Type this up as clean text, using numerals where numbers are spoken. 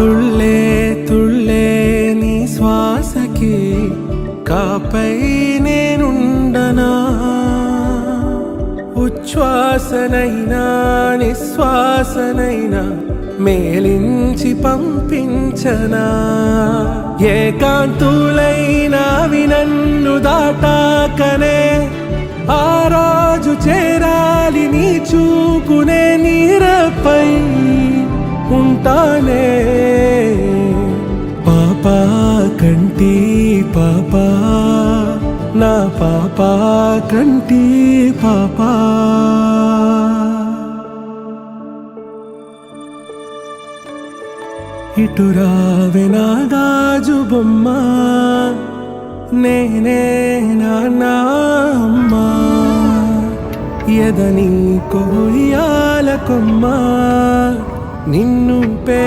తుళ్ళే తుళ్ళే నీ శ్వాసకి కాపై నేనుండనా ఉచ్ఛ్వాసనైనా నిశ్వాసనైనా మేలించి పంపించనా ఏకాంతులైనవి నన్ను దాటాకనే ఆ రాజు చేరాలి నీ చూపునే నీరపై ఉంటానే పాపా కంటి పాపా నా పాపా కంటి పాపా ఇటురావే నా గాజు బొమ్మ నేనే నాన్న అమ్మ ఎదని కొయ్యాల కొమ్మ నిన్ను పే